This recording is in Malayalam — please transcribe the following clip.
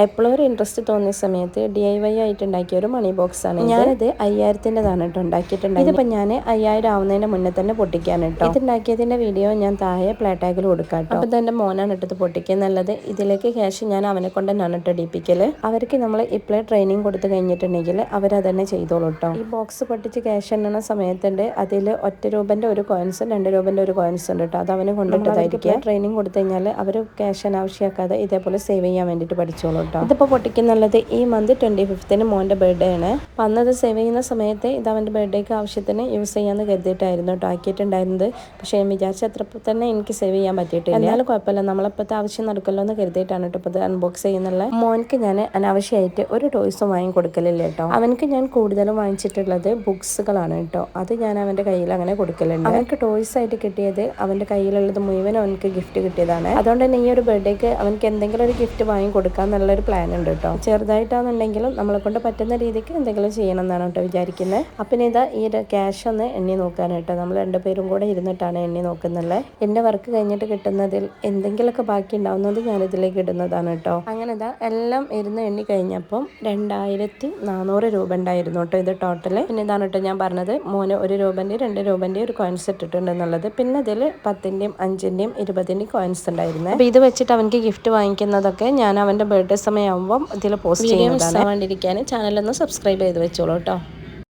എപ്പോഴും ഒരു ഇൻട്രസ്റ്റ് തോന്നിയ സമയത്ത് DIY ആയിട്ട് ഉണ്ടാക്കിയ ഒരു മണി ബോക്സ് ആണ്. ഞാനിത് 5000-ൻ്റെതാണ് കേട്ടോ ഉണ്ടാക്കിയിട്ടുണ്ട്. ഇതിപ്പോൾ ഞാൻ 5000 ആവുന്നതിന് മുന്നേ തന്നെ പൊട്ടിക്കാൻ കേട്ടോ. ഇത് ഉണ്ടാക്കിയതിൻ്റെ വീഡിയോ ഞാൻ താഴെ പ്ലേ ടാഗിൽ കൊടുക്കാം കേട്ടോ. അപ്പോൾ ഇതെൻ്റെ മോനാണ് ഇട്ടത് പൊട്ടിക്കുക എന്നുള്ളത്. ഇതിലേക്ക് ക്യാഷ് ഞാൻ അവനെ കൊണ്ട് തന്നെയാണ് ഇട്ട് ഇടിപ്പിക്കൽ. അവർക്ക് നമ്മൾ ഇപ്പോഴേ ട്രെയിനിങ് കൊടുത്ത് കഴിഞ്ഞിട്ടുണ്ടെങ്കിൽ അവരതന്നെ ചെയ്തോളൂ കേട്ടോ. ഈ ബോക്സ് പൊട്ടിച്ച് ക്യാഷ് എണ്ണുന്ന സമയത്തുണ്ട് അതിൽ ₹1 ഒരു കോയിൻസും ₹2 ഒരു കോയിൻസും ഉണ്ട് കേട്ടോ. അത് അവന് കൊണ്ടിട്ടതായിരിക്കും. ട്രെയിനിങ് കൊടുത്തു കഴിഞ്ഞാൽ അവർ ക്യാഷ് അനാവശ്യമാക്കാതെ ഇതേപോലെ സേവ് ചെയ്യാൻ വേണ്ടിയിട്ട് പഠിച്ചോളൂ കേട്ടോ. ഇതിപ്പോൾ പൊട്ടിക്കുന്നുള്ളത് ഈ മന്ത് 25th മോൻ്റെ ബർത്ത്ഡേ ആണ്. അപ്പം അന്നത് സേവ് ചെയ്യുന്ന സമയത്ത് ഇത് അവൻ്റെ ബർത്ത്ഡേക്ക് ആവശ്യത്തിന് യൂസ് ചെയ്യാമെന്ന് കരുതിയിട്ടായിരുന്നു കേട്ടോ ആക്കിയിട്ടുണ്ടായിരുന്നത്. പക്ഷേ ഞാൻ വിചാരിച്ച അത്ര തന്നെ എനിക്ക് സേവ് ചെയ്യാൻ പറ്റിയിട്ടില്ല. എന്നാലും കുഴപ്പമില്ല, നമ്മളിപ്പോഴത്തെ ആവശ്യം നടക്കുമല്ലോ എന്ന് കരുതിയിട്ടാണ് കേട്ടോ ഇപ്പോൾ ഇത് അൺബോക്സ് ചെയ്യുന്നുള്ള. മോൻക്ക് ഞാൻ അനാവശ്യമായിട്ട് ഒരു ടോയ്സും വാങ്ങി കൊടുക്കലില്ല കേട്ടോ. അവനക്ക് ഞാൻ കൂടുതലും വാങ്ങിച്ചിട്ടുള്ളത് ബുക്സുകളാണ് കേട്ടോ. അത് ഞാൻ അവൻ്റെ കയ്യിൽ അങ്ങനെ കൊടുക്കലുണ്ട്. അവനക്ക് ടോയ്സ് ആയിട്ട് കിട്ടിയത് അവൻ്റെ കയ്യിലുള്ളത് മുഴുവനും അവനക്ക് ഗിഫ്റ്റ് കിട്ടിയതാണ്. അതുകൊണ്ട് തന്നെ ഈ ഒരു ബർത്ത്ഡേക്ക് അവനക്ക് എന്തെങ്കിലും ഒരു ഗിഫ്റ്റ് വാങ്ങി കൊടുക്കുക എന്നുള്ളൊരു പ്ലാൻ ഉണ്ട് കേട്ടോ. ചെറുതായിട്ടാണെന്നുണ്ടെങ്കിലും നമ്മളെ കൊണ്ട് പറ്റുന്ന രീതിക്ക് എന്തെങ്കിലും ചെയ്യണം എന്നാണ് കേട്ടോ വിചാരിക്കുന്നത്. അപ്പം ഇതാ ഈ ക്യാഷ് ഒന്ന് എണ്ണി നോക്കാൻ കേട്ടോ. നമ്മൾ രണ്ടുപേരും കൂടെ ഇരുന്നിട്ടാണ് എണ്ണി നോക്കുന്നുള്ളത്. എൻ്റെ വർക്ക് കഴിഞ്ഞിട്ട് കിട്ടുന്നതിൽ എന്തെങ്കിലുമൊക്കെ ബാക്കി ഉണ്ടാവുന്നത് ഞാൻ ഇതിലേക്ക് ഇടുന്നതാണ് കേട്ടോ. അങ്ങനെ ഇതാ എല്ലാം ഇരുന്ന് എണ്ണി കഴിഞ്ഞപ്പം 2400 ഉണ്ടായിരുന്നു കേട്ടോ ഇത് ടോട്ടൽ. പിന്നെ ഇതാണ് കേട്ടോ ഞാൻ പറഞ്ഞത് മോന് ₹1 ഒരു കോയിൻസ് ഇട്ടിട്ടുണ്ട് എന്നുള്ളത്. പിന്നെ അതിൽ 10-ൻ്റെയും 5-ൻ്റെയും 20-ൻ്റെയും കോയിൻസ് ഉണ്ടായിരുന്നു. അപ്പോൾ ഇത് വെച്ചിട്ട് അവനക്ക് ഗിഫ്റ്റ് വാങ്ങിക്കുന്നതൊക്കെ ഞാൻ അവൻ്റെ ബർത്ത്ഡേ സമയമാകുമ്പം ഇതിൽ പോസ്റ്റ് ചെയ്യുന്നതാണ്. വേണ്ടിയിരിക്കാൻ ചാനലൊന്ന് സബ്സ്ക്രൈബ് ചെയ്ത് വെച്ചോളൂ കേട്ടോ.